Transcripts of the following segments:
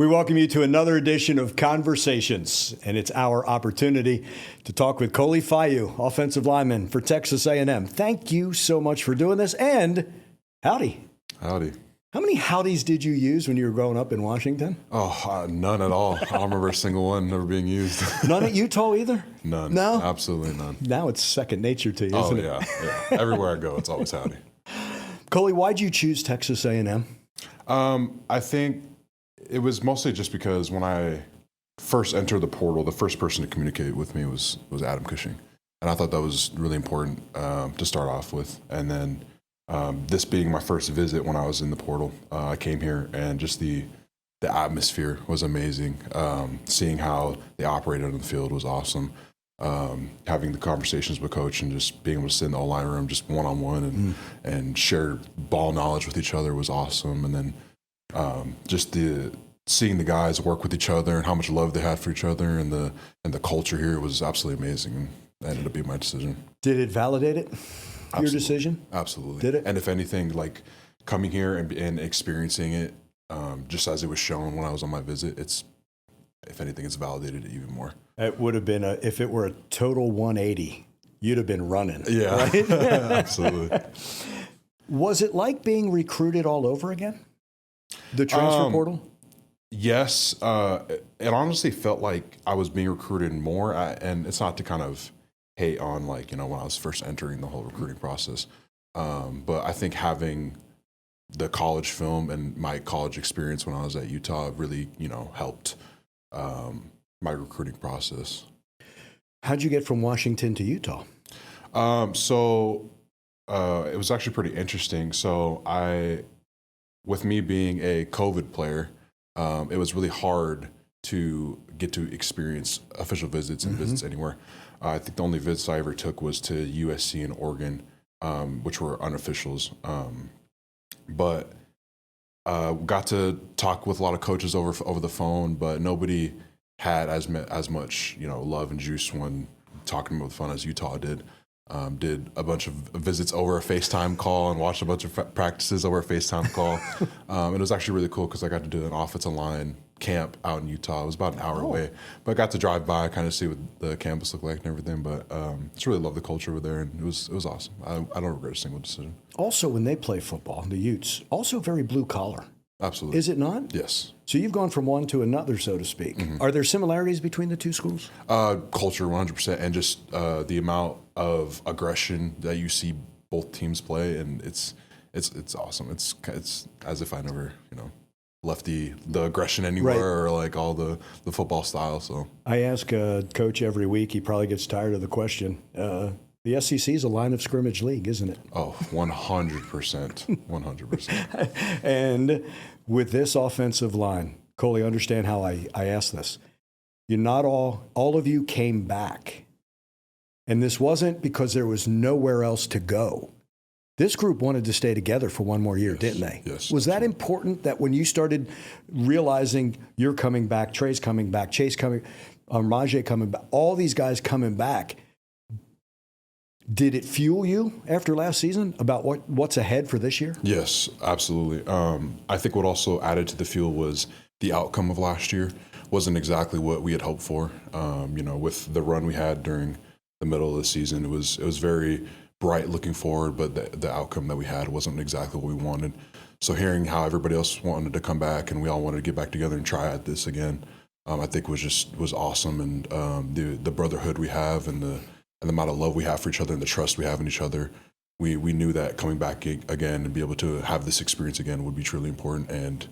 We welcome you to another edition of Conversations, and it's our opportunity to talk with Koli Faaiu, offensive lineman for Texas A&M. Thank you so much for doing this, and howdy. Howdy. How many howdies did you use when you were growing up in Washington? Oh, none at all. I don't remember a single one never being used. None at Utah either? None. No? Absolutely none. Now it's second nature to you, isn't it? Yeah. Everywhere I go, it's always howdy. Koli, why'd you choose Texas A&M? I think it was mostly just because when I first entered the portal, the first person to communicate with me was Adam Cushing. And I thought that was really important to start off with. And then this being my first visit when I was in the portal, I came here and just the atmosphere was amazing. Seeing how they operated on the field was awesome. Having the conversations with coach and just being able to sit in the O-line room just one-on-one and share ball knowledge with each other was awesome. And then just seeing the guys work with each other and how much love they had for each other and the culture here was absolutely amazing. And that ended up being my decision. Did it validate it? Absolutely. Your decision? Absolutely. Did it? And if anything, like coming here and experiencing it, just as it was shown when I was on my visit, if anything, it's validated it even more. It would have been, if it were a total 180, you'd have been running. Yeah, right? Absolutely. Was it like being recruited all over again? The transfer portal? Yes. It honestly felt like I was being recruited more. And it's not to kind of hate on, like, when I was first entering the whole recruiting process. But I think having the college film and my college experience when I was at Utah really, helped my recruiting process. How'd you get from Washington to Utah? So it was actually pretty interesting. So with me being a COVID player, it was really hard to get to experience official visits and visits anywhere. I think the only visits I ever took was to USC and Oregon, which were unofficials. But got to talk with a lot of coaches over the phone, but nobody had as much love and juice when talking about the phone as Utah did. Did a bunch of visits over a FaceTime call and watched a bunch of practices over a FaceTime call. And it was actually really cool because I got to do an offensive line camp out in Utah. It was about an hour away, but I got to drive by, kind of see what the campus looked like and everything. But just really loved the culture over there, and it was awesome. I don't regret a single decision. Also, when they play football, the Utes, also very blue collar. Absolutely. Is it not? Yes. So you've gone from one to another, so to speak. Are there similarities between the two schools? Culture, 100%, and just the amount of aggression that you see both teams play, and it's awesome. It's as if I never left the aggression anywhere, right, or like all the football style. So I ask Coach every week. He probably gets tired of the question. The SEC is a line of scrimmage league, isn't it? Oh, 100%. 100%. And with this offensive line, Koli, understand how I ask this. Not all of you came back. And this wasn't because there was nowhere else to go. This group wanted to stay together for one more year, didn't they? Yes. Was that important that when you started realizing you're coming back, Trey's coming back, Chase coming, Rajay coming back, all these guys coming back, did it fuel you after last season about what's ahead for this year? Yes, absolutely. I think what also added to the fuel was the outcome of last year wasn't exactly what we had hoped for. With the run we had during the middle of the season, it was very bright looking forward, but the outcome that we had wasn't exactly what we wanted. So hearing how everybody else wanted to come back and we all wanted to get back together and try at this again, I think was awesome. And the brotherhood we have and the amount of love we have for each other and the trust we have in each other, we knew that coming back again and be able to have this experience again would be truly important, and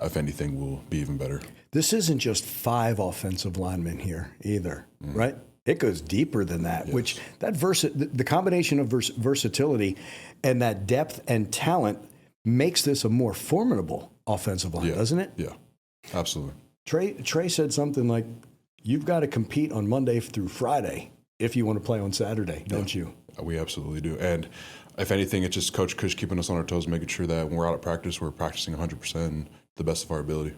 if anything, will be even better. This isn't just 5 offensive linemen here either, right? It goes deeper than that, yes. Which the combination of versatility and that depth and talent makes this a more formidable offensive line, doesn't it? Yeah, absolutely. Trey said something like, you've got to compete on Monday through Friday if you want to play on Saturday, don't you? We absolutely do. And if anything, it's just Coach Kush keeping us on our toes, making sure that when we're out at practice, we're practicing 100% and the best of our ability.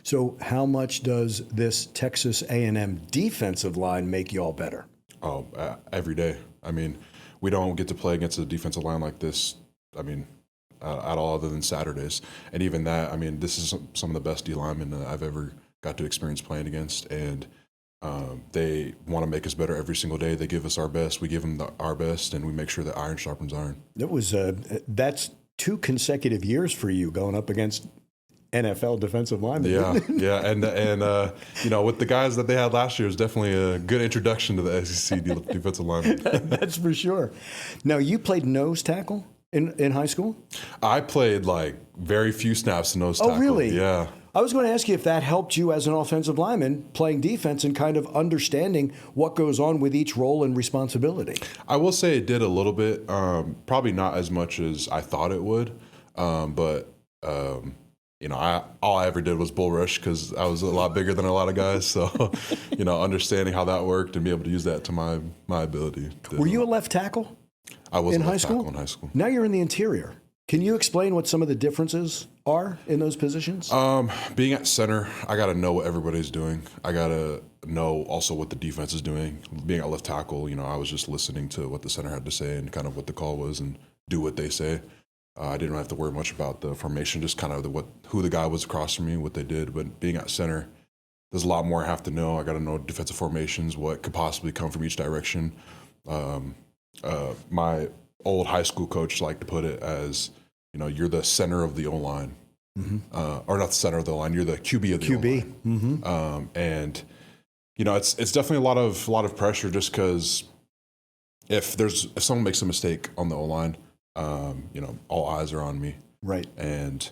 So how much does this Texas A&M defensive line make y'all better? Oh, every day. I mean, we don't get to play against a defensive line like this, at all other than Saturdays. And even that, I mean, this is some of the best D linemen that I've ever got to experience playing against. And they want to make us better every single day. They give us our best. We give them our best, and we make sure that iron sharpens iron. That's 2 consecutive years for you going up against NFL defensive linemen. Yeah, and with the guys that they had last year, it was definitely a good introduction to the SEC defensive linemen. That's for sure. Now, you played nose tackle in high school? I played like very few snaps to nose tackle. Oh, really? Yeah. I was going to ask you if that helped you as an offensive lineman playing defense and kind of understanding what goes on with each role and responsibility. I will say it did a little bit. Probably not as much as I thought it would, but all I ever did was bull rush because I was a lot bigger than a lot of guys. So, understanding how that worked and be able to use that to my ability. Were you a left tackle? I was in a high left school? tackle in high school. Now you're in the interior. Can you explain what some of the differences are in those positions? Being at center, I got to know what everybody's doing. I got to know also what the defense is doing. Being at left tackle, I was just listening to what the center had to say and kind of what the call was and do what they say. I didn't have to worry much about the formation, just kind of who the guy was across from me, what they did. But being at center, there's a lot more I have to know. I got to know defensive formations, what could possibly come from each direction. My old high school coach liked to put it as, you're the center of the O-line. Mm-hmm. Or not the center of the line, you're the QB of the O-line. Mm-hmm. And it's definitely a lot of pressure just because if someone makes a mistake on the O-line, all eyes are on me. Right. And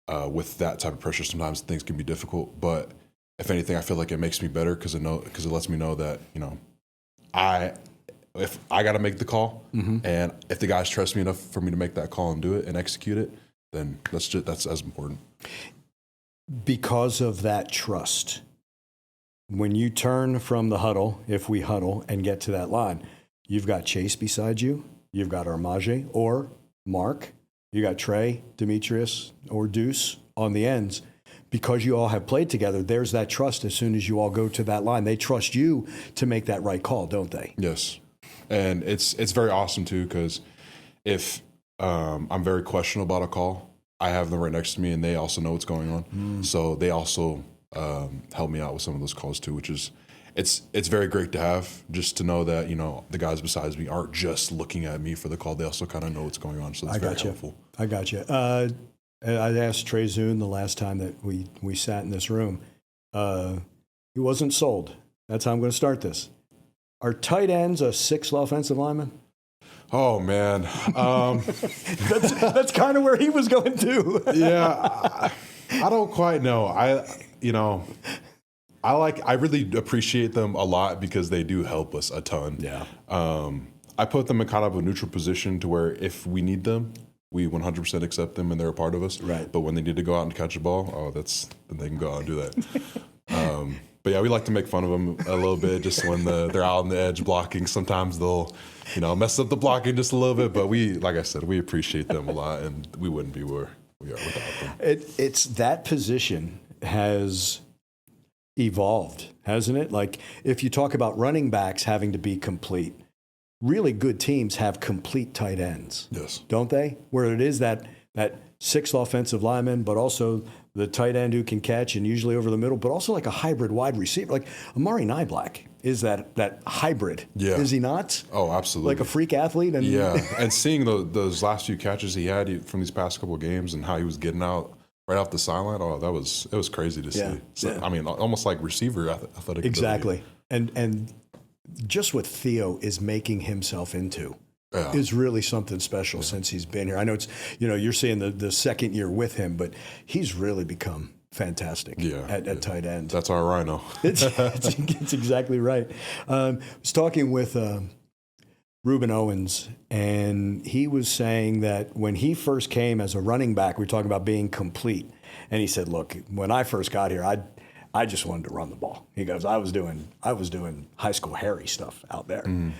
with that type of pressure, sometimes things can be difficult. But if anything, I feel like it makes me better because it lets me know that, if I got to make the call, mm-hmm. and if the guys trust me enough for me to make that call and do it and execute it, then that's as important. Because of that trust, when you turn from the huddle, if we huddle and get to that line, you've got Chase beside you, you've got Armaje or Mark, you got Trey, Demetrius, or Deuce on the ends. Because you all have played together, there's that trust as soon as you all go to that line. They trust you to make that right call, don't they? Yes. And it's very awesome, too, because if I'm very questionable about a call, I have them right next to me, and they also know what's going on. So they also help me out with some of those calls, too, which is it's very great to have, just to know that, the guys besides me aren't just looking at me for the call. They also kind of know what's going on, so it's very helpful. I got you. I asked Trey Zune the last time that we sat in this room. He wasn't sold. That's how I'm going to start this. Are tight ends a sixth offensive lineman? Oh, man. That's kind of where he was going too. Yeah, I don't quite know. I really appreciate them a lot because they do help us a ton. Yeah. I put them in kind of a neutral position to where if we need them, we 100% accept them and they're a part of us. Right. But when they need to go out and catch a ball, then they can go out and do that. But yeah, we like to make fun of them a little bit just when they're out on the edge blocking. Sometimes they'll, mess up the blocking just a little bit. But like I said, we appreciate them a lot, and we wouldn't be where we are without them. It's that position has evolved, hasn't it? Like if you talk about running backs having to be complete, really good teams have complete tight ends. Yes. Don't they? Where it is that sixth offensive lineman, but also the tight end who can catch and usually over the middle, but also like a hybrid wide receiver. Like Amari Nyblack is that hybrid. Yeah. Is he not? Oh, absolutely. Like a freak athlete. And and seeing those last few catches he had from these past couple of games and how he was getting out right off the sideline, it was crazy to see. So, I mean, almost like receiver athletic. Exactly. And just what Theo is making himself into is really something special since he's been here. I know it's, you're seeing the second year with him, but he's really become fantastic at tight end. That's our rhino. It's exactly right. I was talking with Reuben Owens, and he was saying that when he first came as a running back, we were talking about being complete, and he said, look, when I first got here, I just wanted to run the ball. He goes, I was doing high school Harry stuff out there. Mm.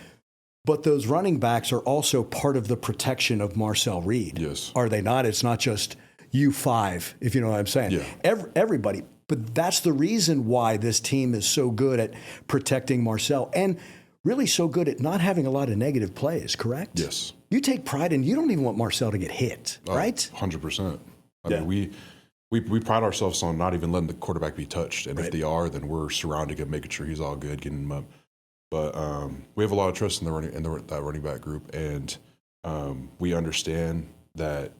But those running backs are also part of the protection of Marcel Reed. Yes. Are they not? It's not just you five, if you know what I'm saying. Yeah. Everybody. But that's the reason why this team is so good at protecting Marcel. And really so good at not having a lot of negative plays, correct? Yes. You take pride in, you don't even want Marcel to get hit, right? 100%. I Yeah. mean, we pride ourselves on not even letting the quarterback be touched. And if they are, then we're surrounding him, making sure he's all good, getting him up. But we have a lot of trust in that running back group. And we understand that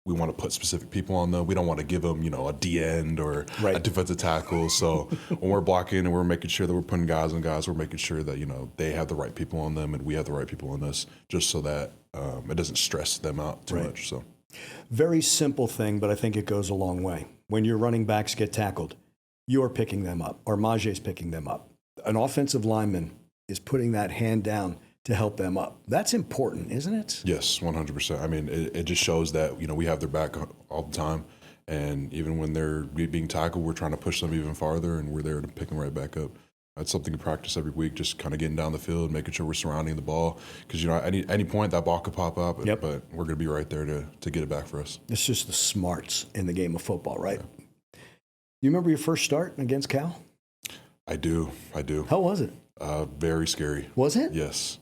we want to put specific people on them. We don't want to give them, a D-end or a defensive tackle. So when we're blocking and we're making sure that we're putting guys on guys, we're making sure that, they have the right people on them and we have the right people on us, just so that it doesn't stress them out too much. So, very simple thing, but I think it goes a long way. When your running backs get tackled, you're picking them up, or Maje's picking them up. An offensive lineman is putting that hand down to help them up. That's important, isn't it? Yes, 100%. I mean, it just shows that, we have their back all the time. And even when they're being tackled, we're trying to push them even farther, and we're there to pick them right back up. That's something to practice every week, just kind of getting down the field, making sure we're surrounding the ball. Because, at any point, that ball could pop up, but we're going to be right there to get it back for us. It's just the smarts in the game of football, right? Yeah. You remember your first start against Cal? I do. How was it? Very scary. Was it? Yes.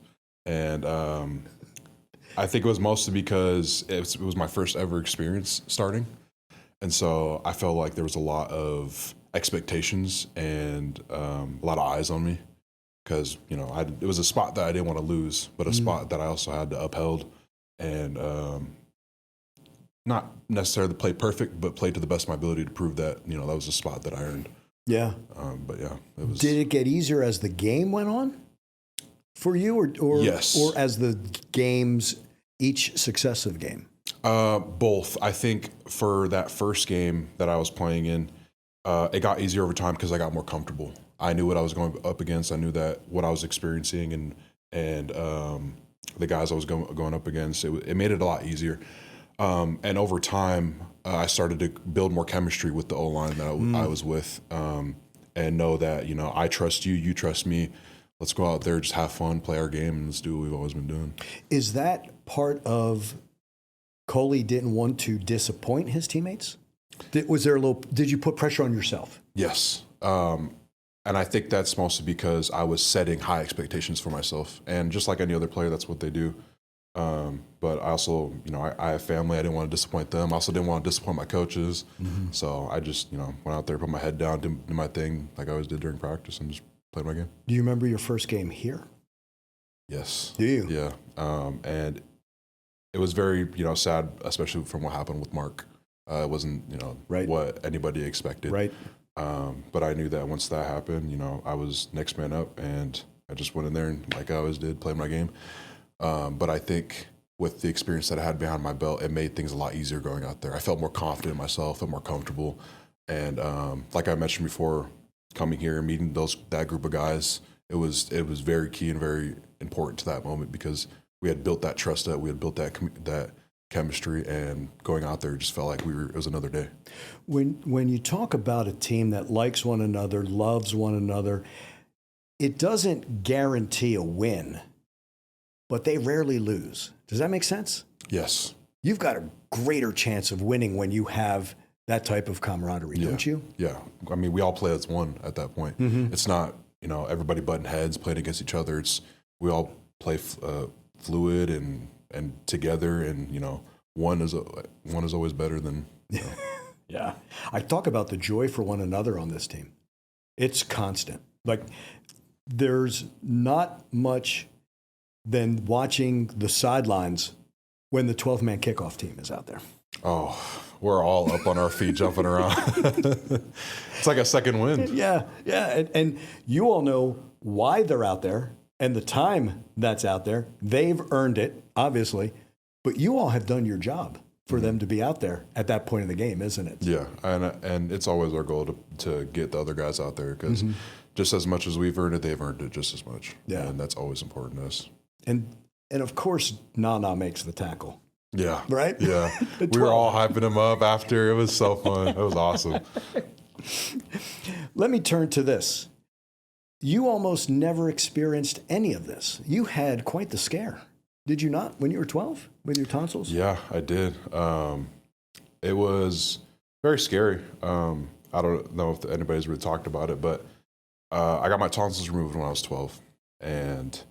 And I think it was mostly because it was my first ever experience starting. And so I felt like there was a lot of expectations and a lot of eyes on me because, it was a spot that I didn't want to lose, but a spot that I also had to upheld and not necessarily play perfect, but play to the best of my ability to prove that, that was a spot that I earned. Yeah. But yeah, it was. Did it get easier as the game went on for you or yes, or as the games, each successive game? Both. I think for that first game that I was playing in, it got easier over time because I got more comfortable. I knew what I was going up against. I knew that what I was experiencing and the guys I was going up against, it made it a lot easier. And over time, I started to build more chemistry with the O-line that I was with, and know that, I trust you, you trust me. Let's go out there, just have fun, play our game, and let's do what we've always been doing. Is that part of Koli didn't want to disappoint his teammates? Did you put pressure on yourself? Yes. And I think that's mostly because I was setting high expectations for myself. And just like any other player, that's what they do. But I also, I have family. I didn't want to disappoint them. I also didn't want to disappoint my coaches. Mm-hmm. So I just, went out there, put my head down, did my thing like I always did during practice, and just played my game. Do you remember your first game here? Yes. Do you? Yeah. And it was very, sad, especially from what happened with Mark. It wasn't, what anybody expected. Right. But I knew that once that happened, I was next man up, and I just went in there and, like I always did, played my game. But I think with the experience that I had behind my belt, it made things a lot easier going out there. I felt more confident in myself, felt more comfortable. And like I mentioned before, coming here and meeting that group of guys, it was very key and very important to that moment because we had built that trust up, we had built that chemistry, and going out there just felt like it was another day. When you talk about a team that likes one another, loves one another, it doesn't guarantee a win, but they rarely lose. Does that make sense? Yes. You've got a greater chance of winning when you have that type of camaraderie, don't you? Yeah. I mean, we all play as one at that point. Mm-hmm. It's not, everybody butting heads, playing against each other. We all play fluid and together, and, one is always better than. Yeah. I talk about the joy for one another on this team. It's constant. Like, there's not much than watching the sidelines when the 12-man kickoff team is out there. Oh, we're all up on our feet jumping around. It's like a second wind. Yeah. And you all know why they're out there and the time that's out there. They've earned it, obviously, but you all have done your job for them to be out there at that point in the game, isn't it? Yeah, and it's always our goal to get the other guys out there because just as much as we've earned it, they've earned it just as much. Yeah. And that's always important to us. And of course, Nana makes the tackle. Yeah. Right? Yeah. We were all hyping him up after. It was so fun. It was awesome. Let me turn to this. You almost never experienced any of this. You had quite the scare. Did you not when you were 12 with your tonsils? Yeah, I did. It was very scary. I don't know if anybody's really talked about it, but I got my tonsils removed when I was 12. And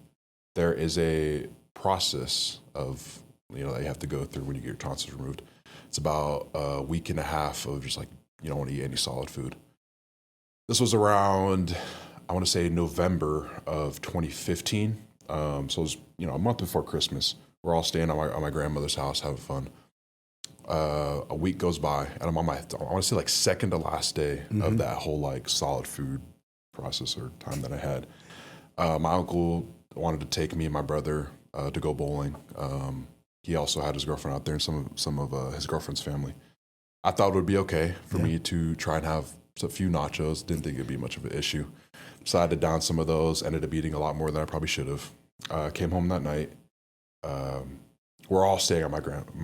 there is a process of, that you have to go through when you get your tonsils removed. It's about a week and a half of just like, you don't want to eat any solid food. This was around, I want to say November of 2015. So it was, a month before Christmas. We're all staying on my grandmother's house, having fun. A week goes by, and I'm on my, I want to say like second to last day of that whole like solid food process or time that I had. My uncle wanted to take me and my brother to go bowling. He also had his girlfriend out there and some of his girlfriend's family. I thought it would be okay for me to try and have a few nachos. Didn't think it'd be much of an issue. Decided to down some of those. Ended up eating a lot more than I probably should have. Came home that night. We're all staying at my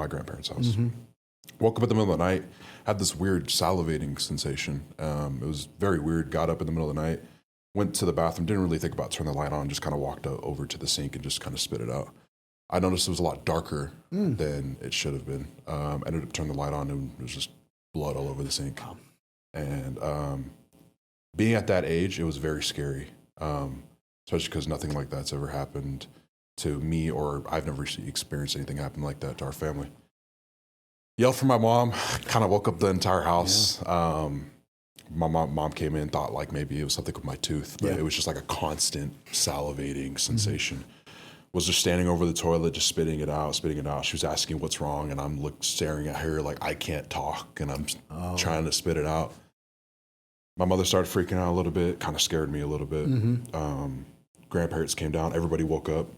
grandparents' house. Woke up in the middle of the night. Had this weird salivating sensation. It was very weird. Got up in the middle of the night. Went to the bathroom. Didn't really think about turning the light on. Just kind of walked over to the sink and just kind of spit it out. I noticed it was a lot darker than it should have been. Ended up turning the light on and it was just blood all over the sink. And being at that age, it was very scary, especially because nothing like that's ever happened to me, or I've never experienced anything happen like that to our family. Yelled for my mom, kind of woke up the entire house. My mom came in, thought like maybe it was something with my tooth, but it was just like a constant salivating sensation. Was just standing over the toilet, just spitting it out. She was asking what's wrong, and I'm staring at her like I can't talk, and I'm trying to spit it out. My mother started freaking out a little bit, kind of scared me a little bit. Grandparents came down, everybody woke up.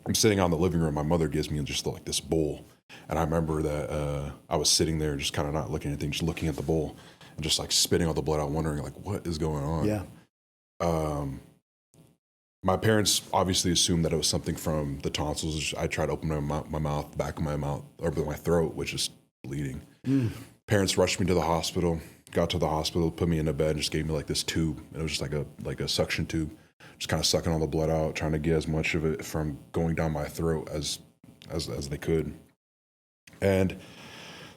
I'm sitting out in the living room. My mother gives me just like this bowl, and I remember that I was sitting there just kind of not looking at anything, just looking at the bowl and just like spitting all the blood out, wondering like what is going on. My parents obviously assumed that it was something from the tonsils. I tried to open my mouth, back of my mouth, or my throat, which is bleeding. Parents rushed me to the hospital. Got to the hospital, put me in a bed, just gave me like this tube. It was just like a suction tube, just kind of sucking all the blood out, trying to get as much of it from going down my throat as they could. And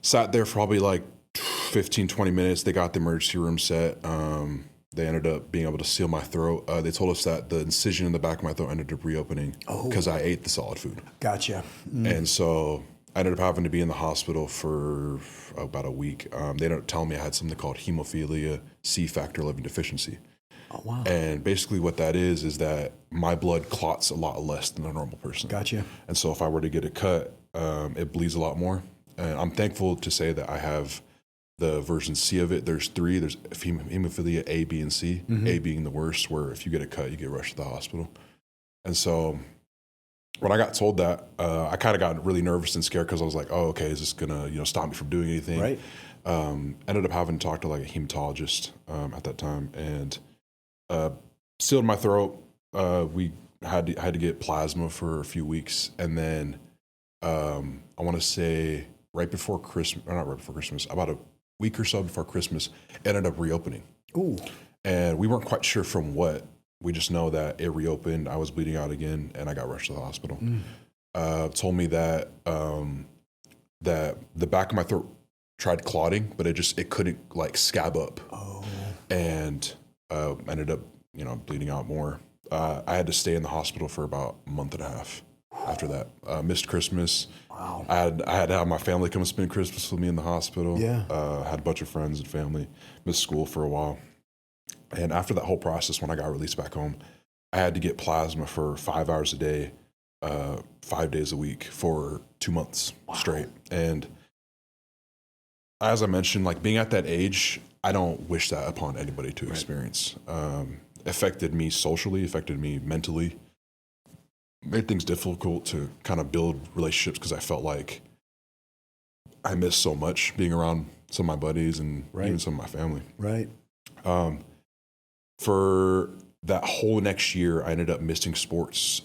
sat there for probably like 15, 20 minutes. They got the emergency room set. They ended up being able to seal my throat. They told us that the incision in the back of my throat ended up reopening because I ate the solid food. Gotcha. And so I ended up having to be in the hospital for about a week. They ended up telling me I had something called hemophilia C factor 11 deficiency. Oh, wow. And basically what that is that my blood clots a lot less than a normal person. Gotcha. And so if I were to get it cut, it bleeds a lot more. And I'm thankful to say that I have the version C of it. There's 3. There's hemophilia A, B, and C. A being the worst, where if you get a cut, you get rushed to the hospital. And so when I got told that, I kind of got really nervous and scared because I was like, oh, okay, is this going to stop me from doing anything? Right. Ended up having to talk to like a hematologist at that time, and sealed my throat. We had to get plasma for a few weeks, and then I want to say right before Christmas, or not right before Christmas, about a week or so before Christmas, it ended up reopening. Ooh. And we weren't quite sure from what. We just know that it reopened. I was bleeding out again, and I got rushed to the hospital. Told me that that the back of my throat tried clotting, but it couldn't like scab up. And ended up bleeding out more. I had to stay in the hospital for about a month and a half after that. Missed Christmas. Wow. I had to have my family come and spend Christmas with me in the hospital. Yeah. Had a bunch of friends and family. Missed school for a while. And after that whole process, when I got released back home, I had to get plasma for 5 hours a day, 5 days a week for 2 months straight. And as I mentioned, like being at that age, I don't wish that upon anybody to experience. Affected me socially, affected me mentally, made things difficult to kind of build relationships because I felt like I missed so much being around some of my buddies and even some of my family. Right. For that whole next year, I ended up missing sports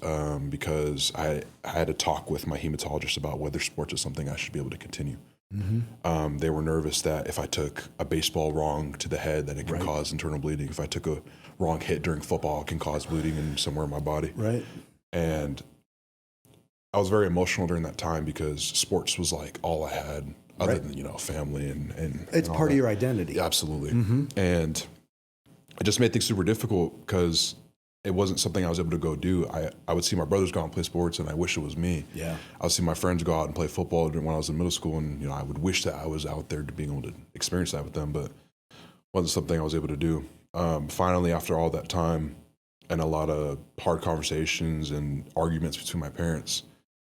because I had to talk with my hematologist about whether sports is something I should be able to continue. They were nervous that if I took a baseball wrong to the head, that it can cause internal bleeding. If I took a wrong hit during football, it can cause bleeding in somewhere in my body. Right. And I was very emotional during that time because sports was like all I had other than, family and it's and part that. of your identity. Yeah, absolutely. And it just made things super difficult because it wasn't something I was able to go do. I would see my brothers go out and play sports, and I wish it was me. Yeah. I would see my friends go out and play football when I was in middle school, and I would wish that I was out there to being able to experience that with them, but wasn't something I was able to do. Finally, after all that time and a lot of hard conversations and arguments between my parents,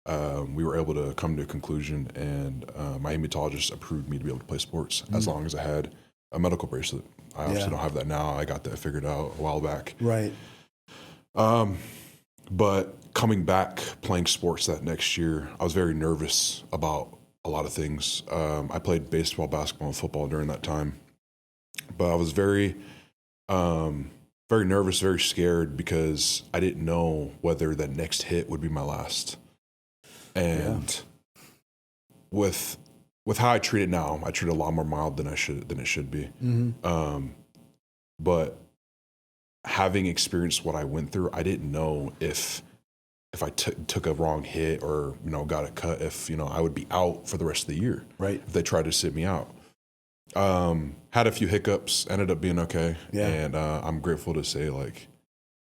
we were able to come to a conclusion, and my hematologist approved me to be able to play sports as long as I had a medical bracelet. I obviously don't have that now. I got that figured out a while back. Right. But coming back playing sports that next year, I was very nervous about a lot of things. I played baseball, basketball, and football during that time, but I was very nervous, very scared because I didn't know whether that next hit would be my last. And with how I treat it now, I treat it a lot more mild than it should be. But having experienced what I went through, I didn't know if I took a wrong hit or got a cut, if I would be out for the rest of the year. Right. If they tried to sit me out. Had a few hiccups, ended up being okay. Yeah. And I'm grateful to say, like,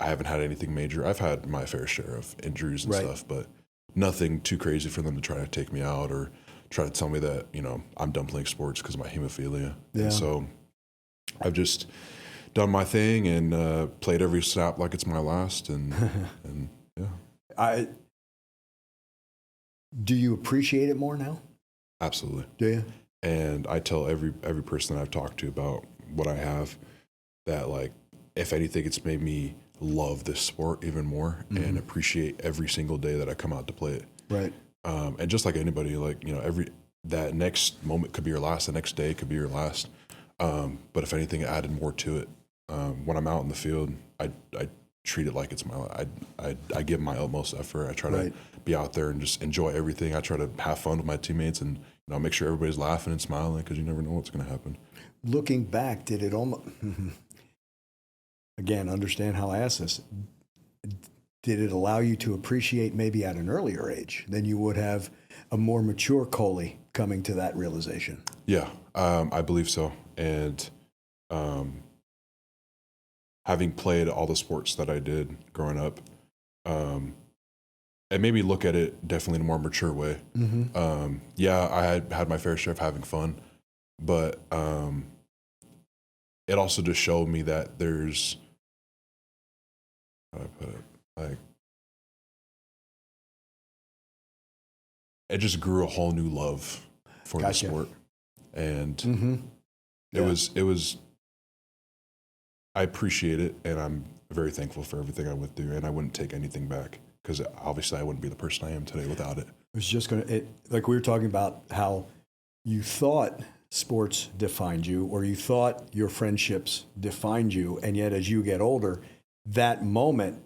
I haven't had anything major. I've had my fair share of injuries and stuff, but nothing too crazy for them to try to take me out or try to tell me that I'm done playing sports because of my hemophilia. Yeah. And so I've just done my thing and played every snap like it's my last, and yeah. Do you appreciate it more now? Absolutely. Do you? And I tell every person that I've talked to about what I have that, like, if anything, it's made me love this sport even more and appreciate every single day that I come out to play it. Right. And just like anybody, like, that next moment could be your last, the next day could be your last. But if anything, it added more to it. When I'm out in the field, I treat it like it's my life. I give my utmost effort. I try to be out there and just enjoy everything. I try to have fun with my teammates and make sure everybody's laughing and smiling, because you never know what's going to happen. Looking back, did it almost again, understand how I asked this? Did it allow you to appreciate maybe at an earlier age than you would have a more mature Koli coming to that realization? Yeah, I believe so. And having played all the sports that I did growing up, it made me look at it definitely in a more mature way. Yeah, I had my fair share of having fun, but it also just showed me that there's, how do I put it, like, it just grew a whole new love for the sport. And it was, I appreciate it, and I'm very thankful for everything I went through, and I wouldn't take anything back, because obviously I wouldn't be the person I am today without it. I was just like we were talking about how you thought sports defined you, or you thought your friendships defined you, and yet as you get older, that moment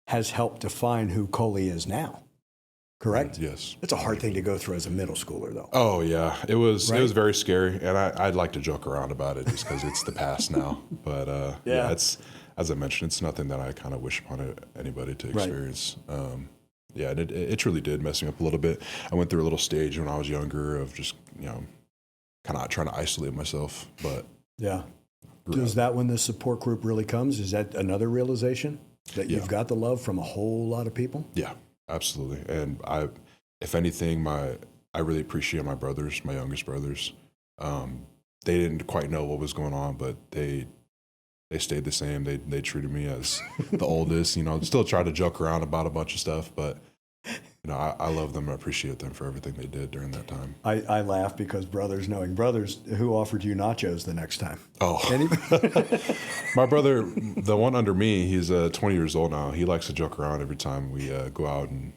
has helped define who Koli is now. Correct? Yes. It's a hard thing to go through as a middle schooler, though. Oh yeah, it was very scary, and I'd like to joke around about it just because it's the past now. But yeah, it's, as I mentioned, it's nothing that I kind of wish upon anybody to experience. Yeah, and it truly did mess me up a little bit. I went through a little stage when I was younger of just kind of trying to isolate myself. But yeah, is that when the support group really comes? Is that another realization that you've got the love from a whole lot of people? Yeah. Absolutely. And if anything, I really appreciate my brothers, my youngest brothers. They didn't quite know what was going on, but they stayed the same. They treated me as the oldest, still try to joke around about a bunch of stuff, but I love them and appreciate them for everything they did during that time. I laugh because brothers knowing brothers, who offered you nachos the next time? Oh, my brother, the one under me, he's 20 years old now. He likes to joke around every time we go out and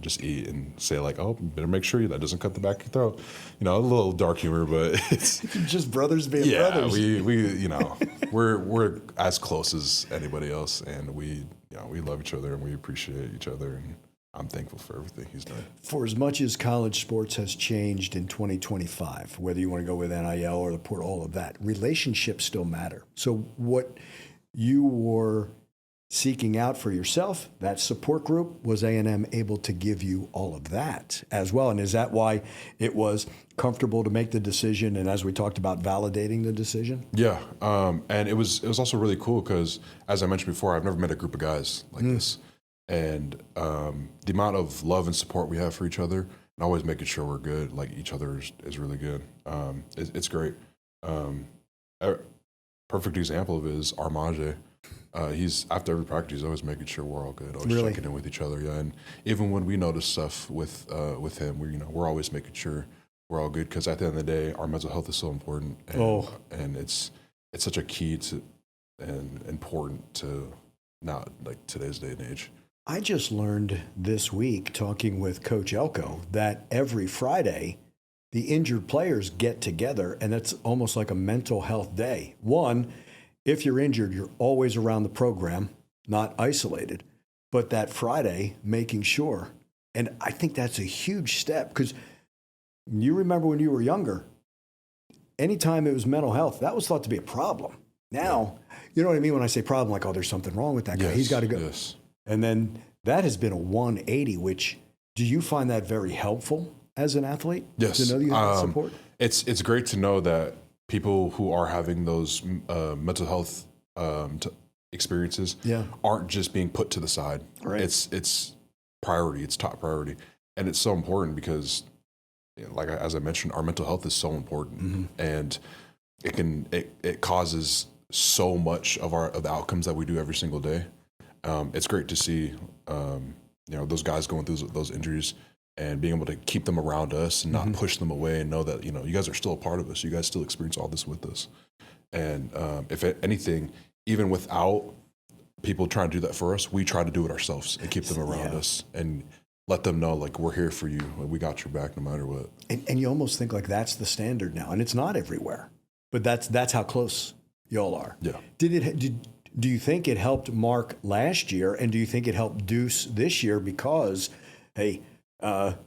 just eat and say, like, oh, better make sure that doesn't cut the back of your throat. A little dark humor, but it's just brothers being brothers. we're as close as anybody else, and we love each other and we appreciate each other, and I'm thankful for everything he's done. For as much as college sports has changed in 2025, whether you want to go with NIL or the portal, all of that, relationships still matter. So what you were seeking out for yourself, that support group, was A&M able to give you all of that as well? And is that why it was comfortable to make the decision, and as we talked about, validating the decision? Yeah, and it was also really cool because, as I mentioned before, I've never met a group of guys like this, and the amount of love and support we have for each other, and always making sure we're good, like each other, is really good. It's great. A perfect example of it is Armage. He's, after every practice, he's always making sure we're all good, always checking in with each other. Yeah, and even when we notice stuff with him, we're always making sure we're all good, because at the end of the day, our mental health is so important, and it's such a key to and important to not like today's day and age. I just learned this week, talking with Coach Elko, that every Friday the injured players get together, and it's almost like a mental health day. One, if you're injured, you're always around the program, not isolated. But that Friday, making sure. And I think that's a huge step, because you remember when you were younger, anytime it was mental health, that was thought to be a problem. Now, you know what I mean when I say problem, like, oh, there's something wrong with that guy. He's got to go. Yes. And then that has been a 180, which, do you find that very helpful as an athlete? Yes. To know that you have that support? It's great to know that people who are having those mental health experiences aren't just being put to the side. Right. It's priority. It's top priority. And it's so important because, like, as I mentioned, our mental health is so important, and it causes so much of the outcomes that we do every single day. It's great to see, those guys going through those injuries and being able to keep them around us and not push them away, and know that, you guys are still a part of us. You guys still experience all this with us. And if anything, even without people trying to do that for us, we try to do it ourselves and keep them around us and let them know, like, we're here for you. Like, we got your back no matter what. And you almost think like that's the standard now, and it's not everywhere, but that's how close y'all are. Yeah. Do you think it helped Mark last year, and do you think it helped Deuce this year? Because, hey,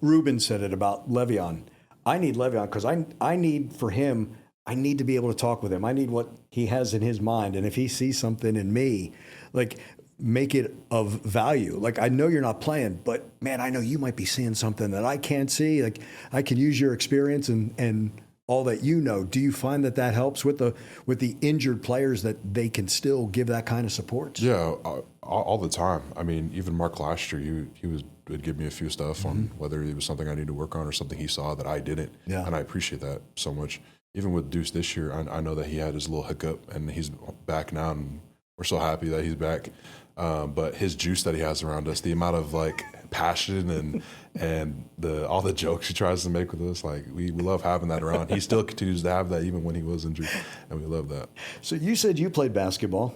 Ruben said it about Le'Veon. I need Le'Veon because I need for him, I need to be able to talk with him. I need what he has in his mind. And if he sees something in me, like, make it of value. Like, I know you're not playing, but man, I know you might be seeing something that I can't see. Like, I can use your experience and all that you know. Do you find that helps with the injured players, that they can still give that kind of support? Yeah, all the time. I mean, even Mark last year, he would give me a few stuff on whether it was something I need to work on or something he saw that I didn't. Yeah. And I appreciate that so much. Even with Deuce this year, I know that he had his little hiccup, and he's back now, and we're so happy that he's back. But his juice that he has around us, the amount of, like, passion and all the jokes he tries to make with us, like, we love having that around. He still continues to have that even when he was injured, and we love that. So you said you played basketball.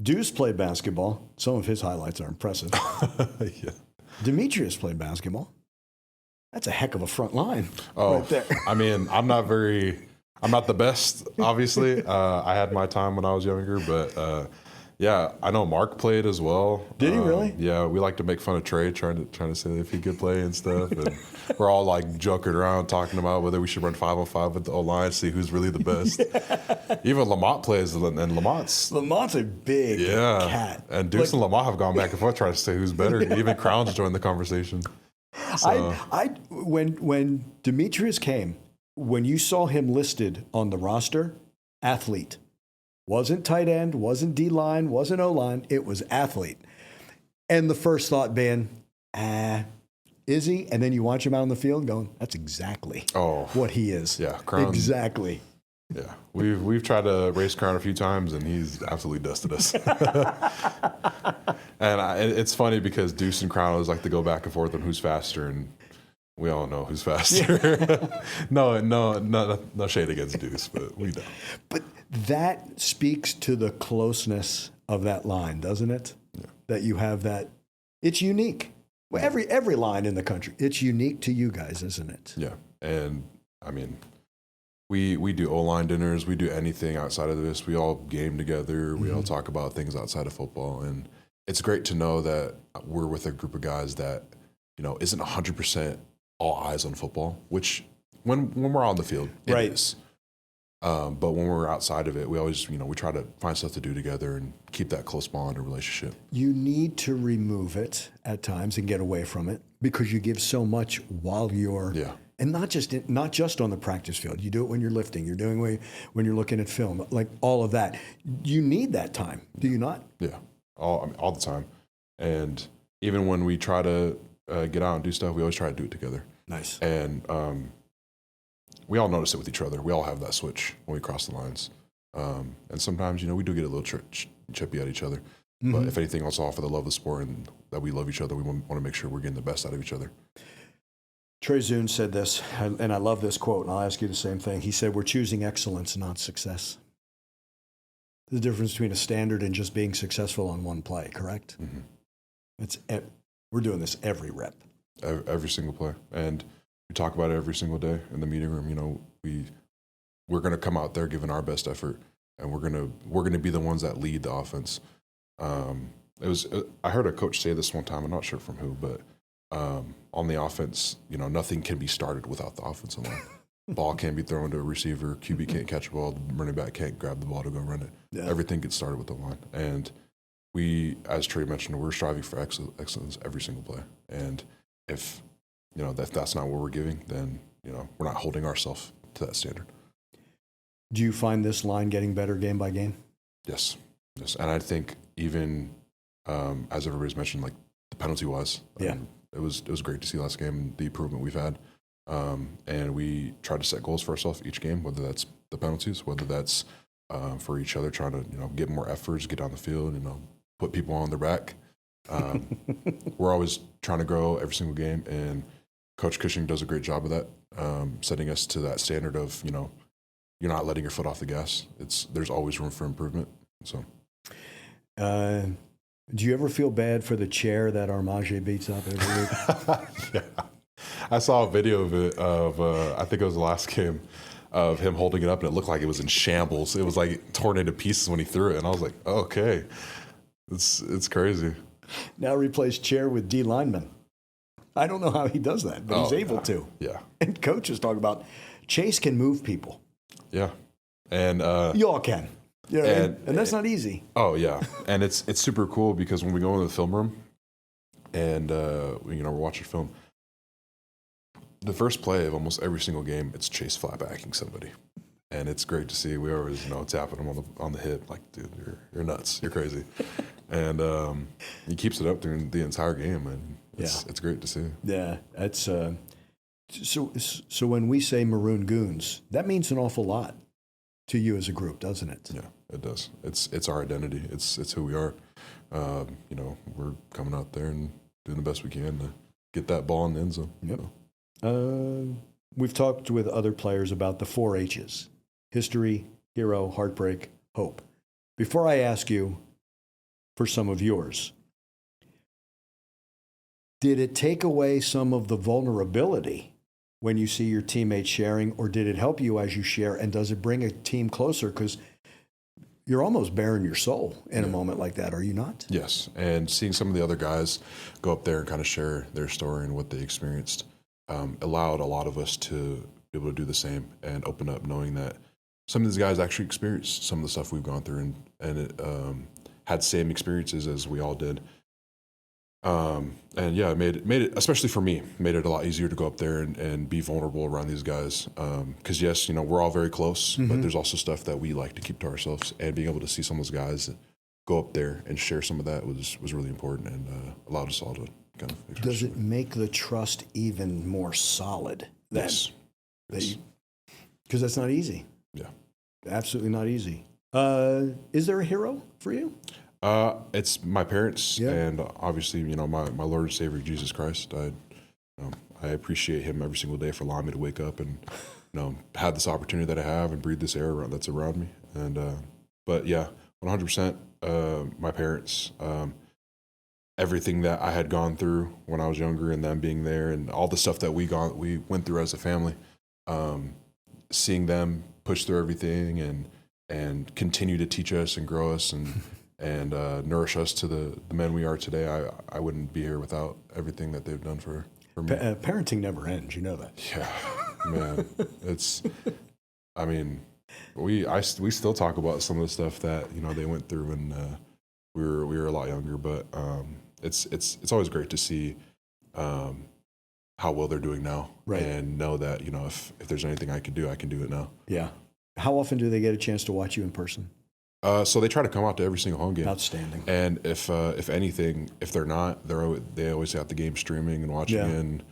Deuce played basketball. Some of his highlights are impressive. Yeah. Demetrius played basketball. That's a heck of a front line right there. I mean, I'm not the best, obviously. I had my time when I was younger, but yeah, I know Mark played as well. Did he really? Yeah, we like to make fun of Trey, trying to say if he could play and stuff. And we're all, like, joking around, talking about whether we should run 5-on-5 with the O-line, see who's really the best. Even Lamont plays, and Lamont's a big cat. And Deuce and Lamont have gone back and forth trying to say who's better. Even Crown's joined the conversation. So. When Demetrius came, when you saw him listed on the roster, athlete. Wasn't tight end, wasn't D-line, wasn't O-line. It was athlete. And the first thought being, is he? And then you watch him out on the field going, that's exactly what he is. Yeah, Crown. Exactly. Yeah, we've tried to race Crown a few times, and he's absolutely dusted us. And it's funny because Deuce and Crown always like to go back and forth on who's faster, and we all know who's faster. Yeah. No shade against Deuce, but we know. But that speaks to the closeness of that line, doesn't it? Yeah. That you have that. It's unique. Well, every line in the country, it's unique to you guys, isn't it? Yeah, and I mean, we do O-line dinners. We do anything outside of this. We all game together. We all talk about things outside of football, and it's great to know that we're with a group of guys that, isn't 100% all eyes on football, which when we're on the field, it is. But when we're outside of it, we always, we try to find stuff to do together and keep that close bond or relationship. You need to remove it at times and get away from it because you give so much while you're, and not just on the practice field. You do it when you're lifting. You're doing it when you're looking at film, like all of that. You need that time, do you not? Yeah, all the time. And even when we try to get out and do stuff, we always try to do it together. Nice. And we all notice it with each other. We all have that switch when we cross the lines. And sometimes, we do get a little chippy at each other. Mm-hmm. But if anything else, all for the love of the sport and that we love each other, we want to make sure we're getting the best out of each other. Trey Zune said this, and I love this quote, and I'll ask you the same thing. He said, "We're choosing excellence, not success." The difference between a standard and just being successful on one play, correct? Mm-hmm. We're doing this every rep. Every single play. And we talk about it every single day in the meeting room. We're going to come out there giving our best effort, and we're going to be the ones that lead the offense. I heard a coach say this one time. I'm not sure from who, but on the offense, nothing can be started without the offensive line. Ball can't be thrown to a receiver. QB can't catch a ball. The running back can't grab the ball to go run it. Yeah. Everything gets started with the line. And we, as Trey mentioned, we're striving for excellence every single play. And if that's not what we're giving, then we're not holding ourselves to that standard. Do you find this line getting better game by game? Yes. And I think even as everybody's mentioned, like the penalty wise, it was great to see last game the improvement we've had. And we try to set goals for ourselves each game, whether that's the penalties, whether that's for each other, trying to get more efforts, get down the field, put people on their back. We're always trying to grow every single game, and Coach Cushing does a great job of that, setting us to that standard of you're not letting your foot off the gas. There's always room for improvement. So, do you ever feel bad for the chair that Armage beats up every week? Yeah. I saw a video of it I think it was the last game of him holding it up, and it looked like it was in shambles. It was like torn into pieces when he threw it, and I was like, oh, okay, it's crazy. Now replace chair with D lineman. I don't know how he does that, but he's able to. Yeah. And coaches talk about Chase can move people. Yeah. And you all can. Yeah, and that's not easy. Oh yeah, and it's super cool because when we go into the film room and we're watching film, the first play of almost every single game, it's Chase flatbacking somebody, and it's great to see. We always tapping him on the hip, like, dude, you're nuts, you're crazy, and he keeps it up during the entire game, and it's great to see. Yeah, that's so when we say Maroon Goons, that means an awful lot to you as a group, doesn't it? Yeah, it does. It's our identity. It's who we are. We're coming out there and doing the best we can to get that ball in the end zone. Yep. We've talked with other players about the 4 H's: history, hero, heartbreak, hope. Before I ask you for some of yours, did it take away some of the vulnerability when you see your teammates sharing, or did it help you as you share, and does it bring a team closer? Because you're almost bearing your soul in a moment like that, are you not? Yes, and seeing some of the other guys go up there and kind of share their story and what they experienced allowed a lot of us to be able to do the same and open up, knowing that some of these guys actually experienced some of the stuff we've gone through and it had same experiences as we all did. And yeah, it made it, especially for me, made it a lot easier to go up there and be vulnerable around these guys. Cause yes, we're all very close, but there's also stuff that we like to keep to ourselves, and being able to see some of those guys go up there and share some of that was really important, and allowed us all to kind of express. Does it make the trust even more solid? Yes. Because that's not easy. Yeah. Absolutely not easy. Is there a hero for you? It's my parents, and obviously, my Lord and Savior, Jesus Christ. I appreciate him every single day for allowing me to wake up and, have this opportunity that I have and breathe this air that's around me. And, but yeah, 100%, my parents, everything that I had gone through when I was younger, and them being there, and all the stuff that we went through as a family, seeing them push through everything and continue to teach us and grow us and nourish us to the men we are today. I wouldn't be here without everything that they've done for me. Parenting never ends, you know that. Yeah, man. we still talk about some of the stuff that they went through when we were a lot younger. But it's always great to see how well they're doing now, right. and know that if there's anything I can do it now. Yeah. How often do they get a chance to watch you in person? So they try to come out to every single home game. Outstanding. And if anything, if they're not, they always have the game streaming and watching and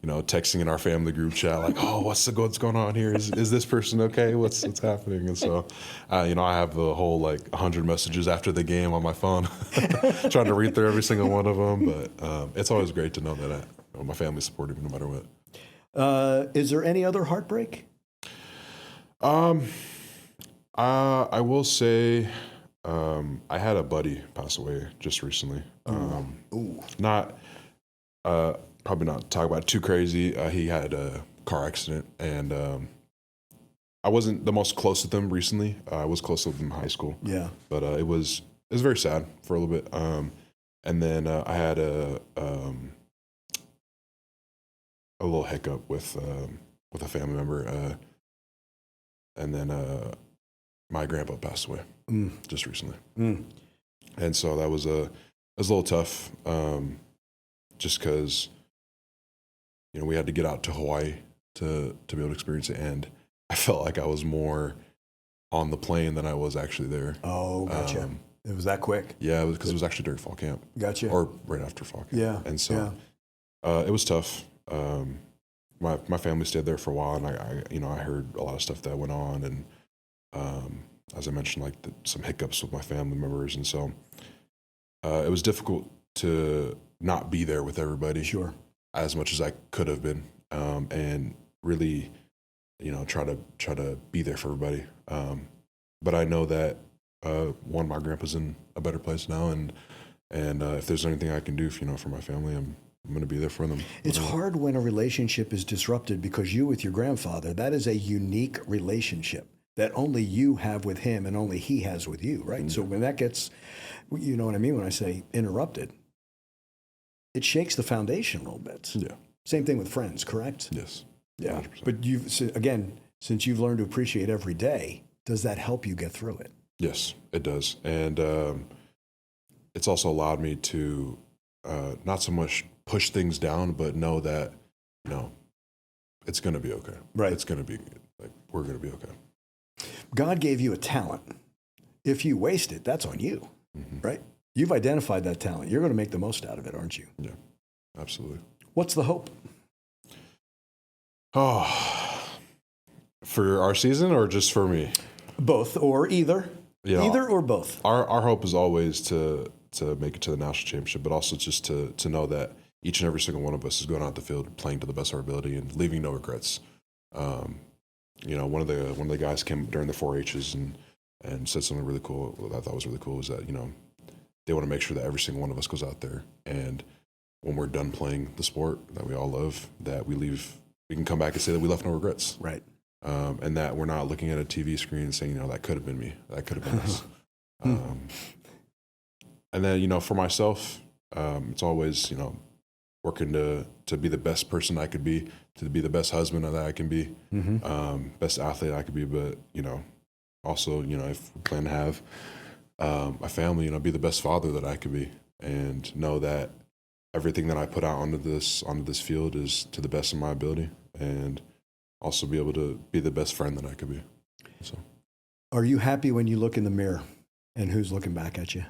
texting in our family group chat like, oh, what's going on here? Is this person okay? What's happening? And so, I have the whole 100 messages after the game on my phone, trying to read through every single one of them. But it's always great to know that my family's supporting me no matter what. Is there any other heartbreak? I will say, I had a buddy pass away just recently. Not, probably not talk about it too crazy. He had a car accident, and I wasn't the most close with him recently. I was close with him in high school. Yeah, but it was very sad for a little bit. And then I had a little hiccup with a family member, and then my grandpa passed away just recently, and so that was a little tough, just because we had to get out to Hawaii to be able to experience it, and I felt like I was more on the plane than I was actually there. Oh, gotcha. It was that quick. Yeah, because it was actually during fall camp. Gotcha. Or right after fall camp. Yeah, and so it was tough. My family stayed there for a while, and I heard a lot of stuff that went on, and as I mentioned, some hiccups with my family members, and so it was difficult to not be there with everybody. Sure. As much as I could have been, and really, try to be there for everybody. But I know that my grandpa's in a better place now, and if there's anything I can do, for my family, I'm going to be there for them. It's hard when a relationship is disrupted, because you with your grandfather, that is a unique relationship that only you have with him and only he has with you, right? Mm-hmm. So when that gets, you know what I mean when I say interrupted, it shakes the foundation a little bit. Yeah. Same thing with friends, correct? Yes. Yeah. 100%. But since you've learned to appreciate every day, does that help you get through it? Yes, it does. And it's also allowed me to not so much push things down, but know that, it's going to be okay. Right. It's going to be, we're going to be okay. God gave you a talent. If you waste it, that's on you, right? You've identified that talent. You're going to make the most out of it, aren't you? Yeah, absolutely. What's the hope? Oh, for our season or just for me? Both, or either. Either or both. Our hope is always to make it to the national championship, but also just to know that each and every single one of us is going out the field playing to the best of our ability and leaving no regrets. One of the guys came during the 4-H's and said something really cool. What I thought was really cool was that they want to make sure that every single one of us goes out there, and when we're done playing the sport that we all love, that we can come back and say that we left no regrets. Right. And that we're not looking at a TV screen and saying, that could have been me, that could have been us. And then, for myself, it's always, working to be the best person I could be, to be the best husband that I can be, best athlete I could be, but, also, if we plan to have my family, be the best father that I could be, and know that everything that I put out onto this field is to the best of my ability, and also be able to be the best friend that I could be. So, are you happy when you look in the mirror, and who's looking back at you?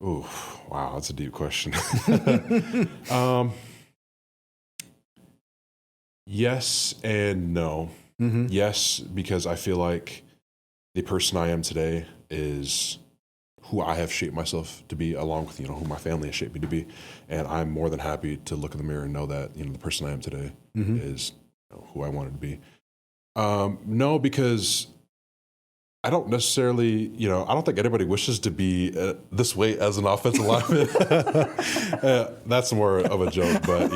Oh, wow, that's a deep question. Yes and no. Mm-hmm. Yes, because I feel like the person I am today is who I have shaped myself to be, along with, who my family has shaped me to be. And I'm more than happy to look in the mirror and know that, the person I am today is who I wanted to be. No, because I don't necessarily, I don't think anybody wishes to be this way as an offensive lineman. That's more of a joke, but,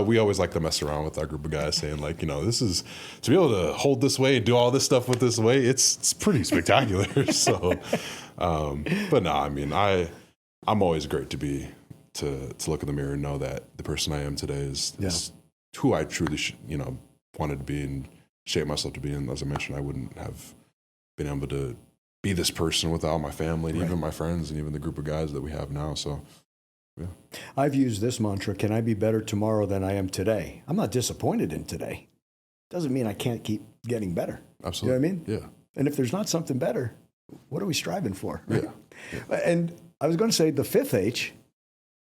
we always like to mess around with our group of guys, saying this is, to be able to hold this way and do all this stuff with this way, it's pretty spectacular. So, but no, I'm always great to look in the mirror and know that the person I am today is who I truly wanted to be, and shaped myself to be. And as I mentioned, I wouldn't have been able to be this person without my family and even my friends and even the group of guys that we have now. So, yeah. I've used this mantra, can I be better tomorrow than I am today? I'm not disappointed in today. Doesn't mean I can't keep getting better. Absolutely. You know what I mean? Yeah. And if there's not something better, what are we striving for? Right? Yeah. And I was going to say the fifth H,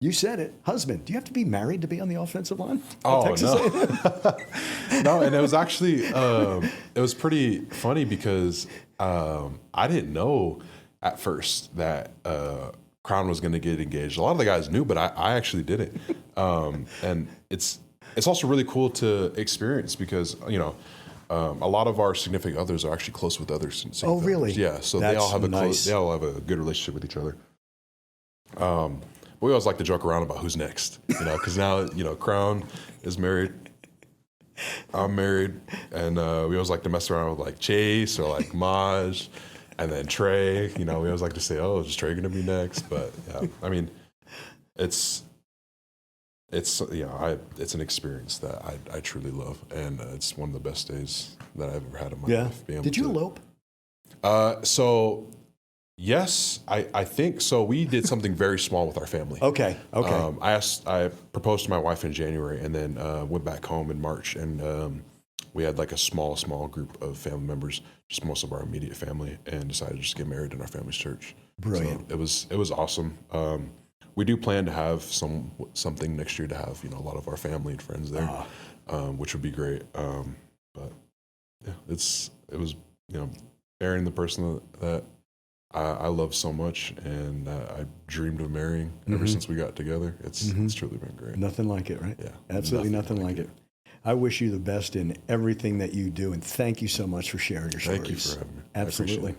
you said it, husband. Do you have to be married to be on the offensive line? Texas No. No, and it was actually, it was pretty funny because I didn't know at first that Crown was going to get engaged. A lot of the guys knew, but I actually didn't. And it's also really cool to experience because, you know, a lot of our significant others are actually close with others. Oh, really? Yeah. So That's they all have nice. they all have a good relationship with each other. We always like to joke around about who's next, you know, because now, you know, Crown is married, I'm married, and we always like to mess around with like Chase or like Maj, and then Trey. You know, we always like to say, "Oh, is Trey going to be next?" But yeah, I mean, it's you know, it's an experience that I truly love, and it's one of the best days that I've ever had in my life. Did you elope? So. Yes, I think so. We did something very small with our family. Okay. I proposed to my wife in January and then went back home in March, and we had like a small group of family members, just most of our immediate family, and decided to just get married in our family's church. Brilliant. So it was awesome. We do plan to have something next year to have, you know, a lot of our family and friends there, which would be great. But yeah, it was, you know, marrying the person that I love so much, and I dreamed of marrying ever since we got together. It's truly been great. Nothing like it, right? Yeah. Absolutely nothing like it. I wish you the best in everything that you do, and thank you so much for sharing your stories. Thank you for having me. Absolutely.